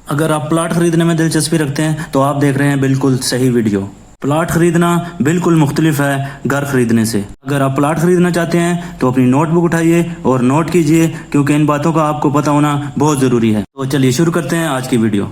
اگر آپ پلاٹ خریدنے میں دلچسپی رکھتے ہیں تو آپ دیکھ رہے ہیں بالکل صحیح ویڈیو۔ پلاٹ خریدنا بالکل مختلف ہے گھر خریدنے سے۔ اگر آپ پلاٹ خریدنا چاہتے ہیں تو اپنی نوٹ بک اٹھائیے اور نوٹ کیجئے، کیونکہ ان باتوں کا آپ کو پتہ ہونا بہت ضروری ہے۔ تو چلیے شروع کرتے ہیں آج کی video.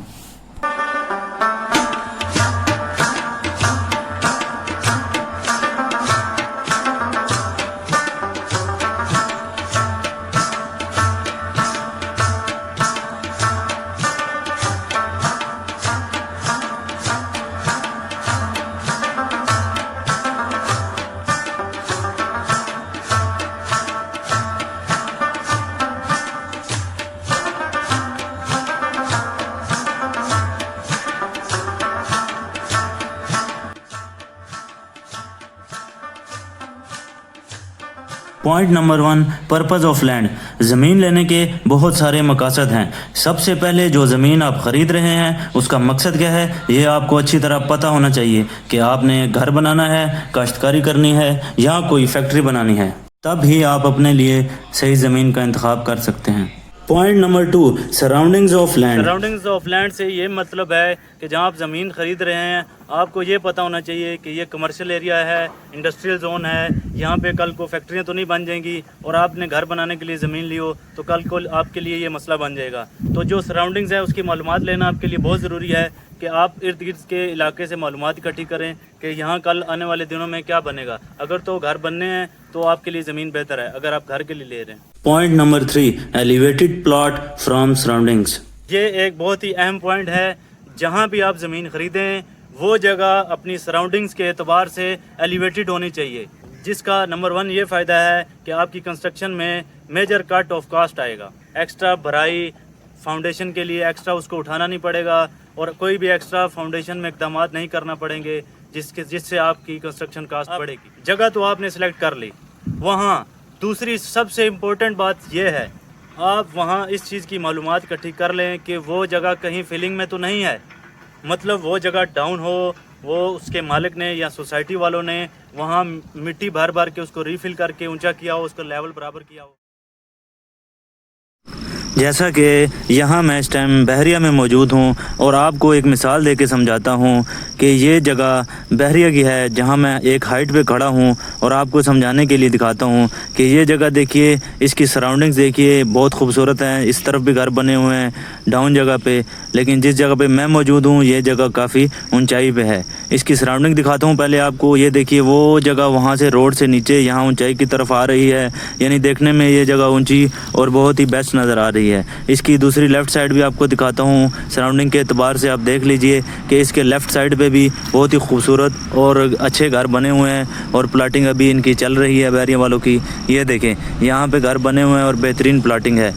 Point number 1، purpose of land. زمین لینے کے بہت سارے مقاصد ہیں۔ سب سے پہلے جو زمین آپ خرید رہے ہیں اس کا مقصد کیا ہے، یہ آپ کو اچھی طرح پتہ ہونا چاہیے کہ آپ نے گھر بنانا ہے، کاشتکاری کرنی ہے یا کوئی فیکٹری بنانی ہے، تب ہی آپ اپنے لیے صحیح زمین کا انتخاب کر سکتے ہیں۔ Point number 2، surroundings of land. Surroundings of land سے یہ مطلب ہے کہ جہاں آپ زمین خرید رہے ہیں آپ کو یہ پتہ ہونا چاہیے کہ یہ کمرشل ایریا ہے، انڈسٹریل زون ہے، یہاں پہ کل کو فیکٹریاں تو نہیں بن جائیں گی، اور آپ نے گھر بنانے کے لیے زمین لی ہو تو کل کو آپ کے لیے یہ مسئلہ بن جائے گا۔ تو جو سراؤنڈنگز ہے اس کی معلومات لینا آپ کے لیے بہت ضروری ہے کہ آپ ارد گرد کے علاقے سے معلومات اکٹھی کریں کہ یہاں کل آنے والے دنوں میں کیا بنے گا۔ اگر تو گھر بننے ہیں تو آپ کے لیے زمین بہتر ہے اگر آپ گھر کے لیے لے رہے ہیں۔ Point number 3، elevated plot from surroundings. یہ ایک بہت ہی اہم پوائنٹ ہے۔ جہاں بھی آپ زمین خریدیں وہ جگہ اپنی سراؤنڈنگز کے اعتبار سے ایلیویٹڈ ہونی چاہیے، جس کا نمبر 1 یہ فائدہ ہے کہ آپ کی کنسٹرکشن میں میجر کٹ آف کاسٹ آئے گا۔ ایکسٹرا بھرائی فاؤنڈیشن کے لیے ایکسٹرا اس کو اٹھانا نہیں پڑے گا، اور کوئی بھی ایکسٹرا فاؤنڈیشن میں اقدامات نہیں کرنا پڑیں گے جس سے آپ کی کنسٹرکشن کاسٹ بڑھے گی۔ جگہ تو آپ نے سلیکٹ کر لی، وہاں دوسری سب سے امپورٹنٹ بات یہ ہے آپ وہاں اس چیز کی معلومات اکٹھی کر لیں کہ وہ جگہ کہیں فلنگ میں تو نہیں ہے، مطلب وہ جگہ ڈاؤن ہو، وہ اس کے مالک نے یا سوسائٹی والوں نے وہاں مٹی بھر بھر کے اس کو ریفل کر کے اونچا کیا ہو، اس کو لیول برابر کیا ہو۔ جیسا کہ یہاں میں اس ٹائم بحریہ میں موجود ہوں اور آپ کو ایک مثال دے کے سمجھاتا ہوں کہ یہ جگہ بحریہ کی ہے، جہاں میں ایک ہائٹ پہ کھڑا ہوں اور آپ کو سمجھانے کے لیے دکھاتا ہوں کہ یہ جگہ دیکھیے، اس کی سراؤنڈنگز دیکھیے، بہت خوبصورت ہیں۔ اس طرف بھی گھر بنے ہوئے ہیں ڈاؤن جگہ پہ، لیکن جس جگہ پہ میں موجود ہوں یہ جگہ کافی اونچائی پہ ہے۔ اس کی سراؤنڈنگ دکھاتا ہوں پہلے آپ کو۔ یہ دیکھیے وہ جگہ وہاں سے روڈ سے نیچے یہاں اونچائی کی طرف آ رہی ہے، یعنی دیکھنے میں یہ جگہ اونچی اور بہت ہی بیسٹ نظر آ رہی ہے۔ اس کی دوسری لیفٹ سائڈ بھی آپ کو دکھاتا ہوں، سراؤنڈنگ کے اعتبار سے آپ دیکھ لیجئے کہ اس کے لیفٹ سائڈ پہ بھی بہت ہی خوبصورت اور اچھے گھر بنے ہوئے ہیں، اور پلاٹنگ ابھی ان کی چل رہی ہے بحریہ والوں کی۔ یہ دیکھیں یہاں پہ گھر بنے ہوئے ہیں اور بہترین پلاٹنگ ہے۔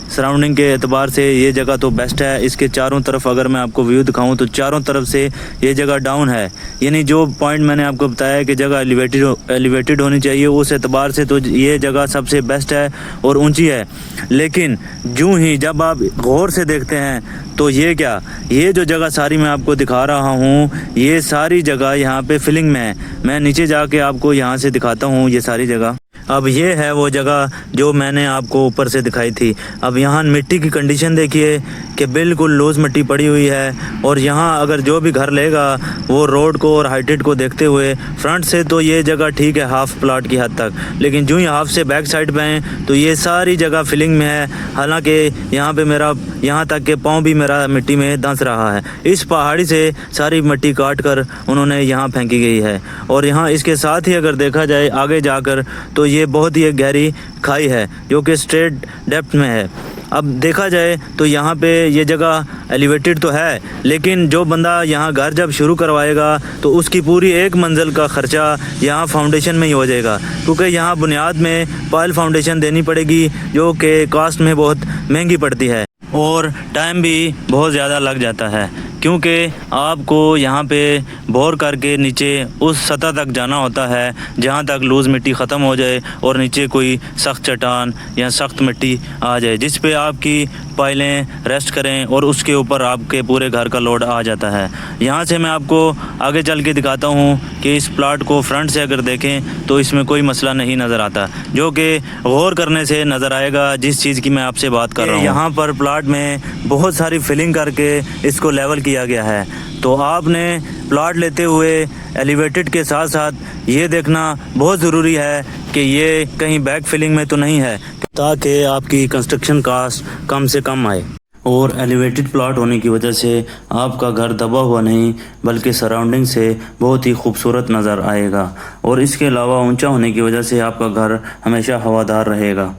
سراؤنڈنگ کے اعتبار سے یہ جگہ تو بیسٹ ہے۔ اس کے چاروں طرف اگر میں آپ کو ویو دکھاؤں تو چاروں طرف سے یہ جگہ ڈاؤن ہے، یعنی جو پوائنٹ میں نے آپ کو بتایا ہے کہ جگہ ایلیویٹڈ ہونی چاہیے، اس اعتبار سے تو یہ جگہ سب سے بیسٹ ہے اور اونچی ہے۔ لیکن جو ہی جب آپ غور سے دیکھتے ہیں تو یہ جو جگہ ساری میں آپ کو دکھا رہا ہوں، یہ ساری جگہ یہاں پہ فلنگ میں ہے۔ میں نیچے جا کے آپ کو یہاں سے دکھاتا ہوں یہ ساری جگہ۔ اب یہ ہے وہ جگہ جو میں نے آپ کو اوپر سے دکھائی تھی۔ اب یہاں مٹی کی کنڈیشن دیکھیے کہ بالکل لوز مٹی پڑی ہوئی ہے، اور یہاں اگر جو بھی گھر لے گا وہ روڈ کو اور ہائٹڈ کو دیکھتے ہوئے فرنٹ سے تو یہ جگہ ٹھیک ہے ہاف پلاٹ کی حد تک، لیکن جو ہی ہاف سے بیک سائڈ پہ ہیں تو یہ ساری جگہ فلنگ میں ہے۔ حالانکہ یہاں پہ میرا یہاں تک کہ پاؤں بھی میرا مٹی میں دھنس رہا ہے۔ اس پہاڑی سے ساری مٹی کاٹ کر انہوں نے یہاں پھینکی گئی ہے، اور یہاں اس کے ساتھ ہی اگر دیکھا جائے آگے جا کر تو یہ بہت ہی ایک گہری کھائی ہے جو کہ اسٹریٹ ڈیپتھ میں ہے۔ اب دیکھا جائے تو یہاں پہ یہ جگہ ایلیویٹڈ تو ہے، لیکن جو بندہ یہاں گھر جب شروع کروائے گا تو اس کی پوری ایک منزل کا خرچہ یہاں فاؤنڈیشن میں ہی ہو جائے گا، کیونکہ یہاں بنیاد میں پائل فاؤنڈیشن دینی پڑے گی جو کہ کاسٹ میں بہت مہنگی پڑتی ہے، اور ٹائم بھی بہت زیادہ لگ جاتا ہے، کیونکہ آپ کو یہاں پہ بور کر کے نیچے اس سطح تک جانا ہوتا ہے جہاں تک لوز مٹی ختم ہو جائے اور نیچے کوئی سخت چٹان یا سخت مٹی آ جائے جس پہ آپ کی پائلیں ریسٹ کریں اور اس کے اوپر آپ کے پورے گھر کا لوڈ آ جاتا ہے۔ یہاں سے میں آپ کو آگے چل کے دکھاتا ہوں کہ اس پلاٹ کو فرنٹ سے اگر دیکھیں تو اس میں کوئی مسئلہ نہیں نظر آتا، جو کہ غور کرنے سے نظر آئے گا جس چیز کی میں آپ سے بات کر رہا ہوں۔ یہاں پر پلاٹ میں بہت ساری فلنگ کر کے اس کو لیول کیا گیا ہے، تو آپ نے پلاٹ لیتے ہوئے ایلیویٹڈ کے ساتھ ساتھ یہ دیکھنا بہت ضروری ہے کہ یہ کہیں بیک فلنگ میں تو نہیں ہے، تاکہ آپ کی کنسٹرکشن کاسٹ کم سے کم آئے۔ اور ایلیویٹڈ پلاٹ ہونے کی وجہ سے آپ کا گھر دبا ہوا نہیں بلکہ سراؤنڈنگ سے بہت ہی خوبصورت نظر آئے گا، اور اس کے علاوہ اونچا ہونے کی وجہ سے آپ کا گھر ہمیشہ ہوادار رہے گا۔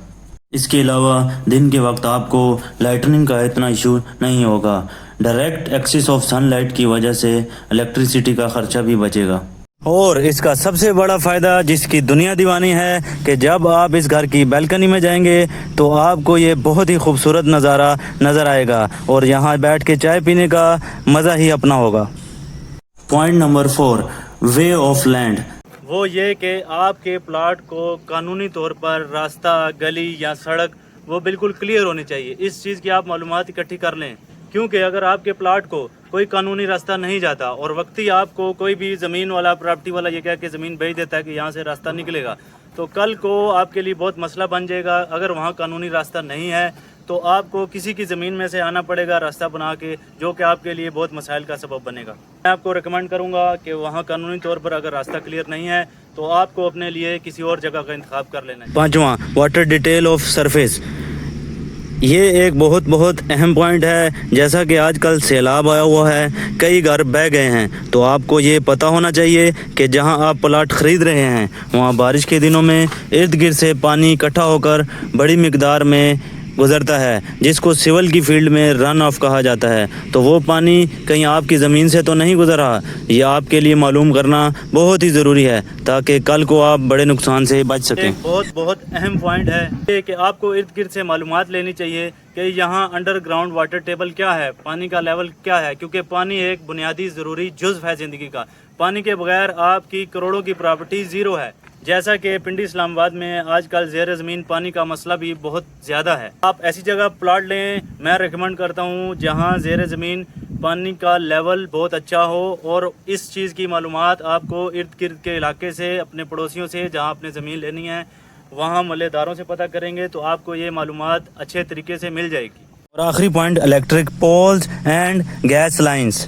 اس کے علاوہ دن کے وقت آپ کو لائٹننگ کا اتنا ایشو نہیں ہوگا، direct access of sunlight کی وجہ سے الیکٹریسٹی کا خرچہ بھی بچے گا۔ اور اس کا سب سے بڑا فائدہ جس کی دنیا دیوانی ہے کہ جب آپ اس گھر کی بیلکنی میں جائیں گے تو آپ کو یہ بہت ہی خوبصورت نظارہ نظر آئے گا اور یہاں بیٹھ کے چائے پینے کا مزہ ہی اپنا ہوگا۔ Point number 4، way of land. وہ یہ کہ آپ کے پلاٹ کو قانونی طور پر راستہ، گلی یا سڑک وہ بالکل کلیئر ہونی چاہیے۔ اس چیز کی آپ معلومات اکٹھی کر لیں، کیونکہ اگر آپ کے پلاٹ کو کوئی قانونی راستہ نہیں جاتا اور وقتی آپ کو کوئی بھی زمین والا، پراپرٹی والا یہ کہہ کے زمین بیچ دیتا ہے کہ یہاں سے راستہ نکلے گا، تو کل کو آپ کے لیے بہت مسئلہ بن جائے گا۔ اگر وہاں قانونی راستہ نہیں ہے تو آپ کو کسی کی زمین میں سے آنا پڑے گا راستہ بنا کے، جو کہ آپ کے لیے بہت مسائل کا سبب بنے گا۔ میں آپ کو ریکمینڈ کروں گا کہ وہاں قانونی طور پر اگر راستہ کلیئر نہیں ہے تو آپ کو اپنے لیے کسی اور جگہ کا انتخاب کر لینا ہے۔ 5واں، واٹر ڈیٹیل آف سرفیس۔ یہ ایک بہت اہم پوائنٹ ہے۔ جیسا کہ آج کل سیلاب آیا ہوا ہے، کئی گھر بہہ گئے ہیں، تو آپ کو یہ پتہ ہونا چاہیے کہ جہاں آپ پلاٹ خرید رہے ہیں وہاں بارش کے دنوں میں ارد گرد سے پانی اکٹھا ہو کر بڑی مقدار میں گزرتا ہے، جس کو سول کی فیلڈ میں رن آف کہا جاتا ہے۔ تو وہ پانی کہیں آپ کی زمین سے تو نہیں گزر رہا، یہ آپ کے لیے معلوم کرنا بہت ہی ضروری ہے تاکہ کل کو آپ بڑے نقصان سے بچ سکیں۔ ایک بہت اہم پوائنٹ ہے یہ کہ آپ کو ارد گرد سے معلومات لینی چاہیے کہ یہاں انڈر گراؤنڈ واٹر ٹیبل کیا ہے، پانی کا لیول کیا ہے، کیونکہ پانی ایک بنیادی ضروری جزو ہے زندگی کا۔ پانی کے بغیر آپ کی کروڑوں کی پراپرٹی زیرو ہے۔ جیسا کہ پنڈی اسلام آباد میں آج کل زیر زمین پانی کا مسئلہ بھی بہت زیادہ ہے۔ آپ ایسی جگہ پلاٹ لیں، میں ریکمینڈ کرتا ہوں جہاں زیر زمین پانی کا لیول بہت اچھا ہو، اور اس چیز کی معلومات آپ کو ارد گرد کے علاقے سے، اپنے پڑوسیوں سے جہاں اپنے زمین لینی ہے وہاں ملے داروں سے پتہ کریں گے تو آپ کو یہ معلومات اچھے طریقے سے مل جائے گی۔ اور آخری point, electric poles and gas lines.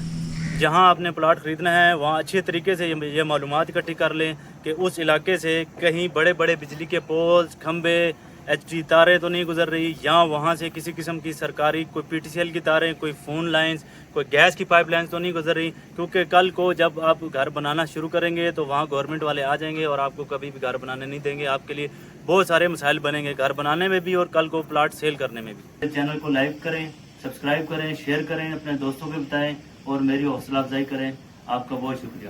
جہاں آپ نے پلاٹ خریدنا ہے وہاں اچھے طریقے سے یہ معلومات اکٹھی کر لیں کہ اس علاقے سے کہیں بڑے بڑے بجلی کے پولز، کھمبے، ایچ ڈی تاریں تو نہیں گزر رہی، یا وہاں سے کسی قسم کی سرکاری کوئی پی ٹی سی ایل کی تاریں، کوئی فون لائنز، کوئی گیس کی پائپ لائنز تو نہیں گزر رہی، کیونکہ کل کو جب آپ گھر بنانا شروع کریں گے تو وہاں گورنمنٹ والے آ جائیں گے اور آپ کو کبھی بھی گھر بنانے نہیں دیں گے۔ آپ کے لیے بہت سارے مسائل بنیں گے گھر بنانے میں بھی اور کل کو پلاٹ سیل کرنے میں بھی۔ چینل کو لائک کریں، سبسکرائب کریں، شیئر کریں، اپنے دوستوں کو بتائیں اور میری حوصلہ افزائی کریں۔ آپ کا بہت شکریہ۔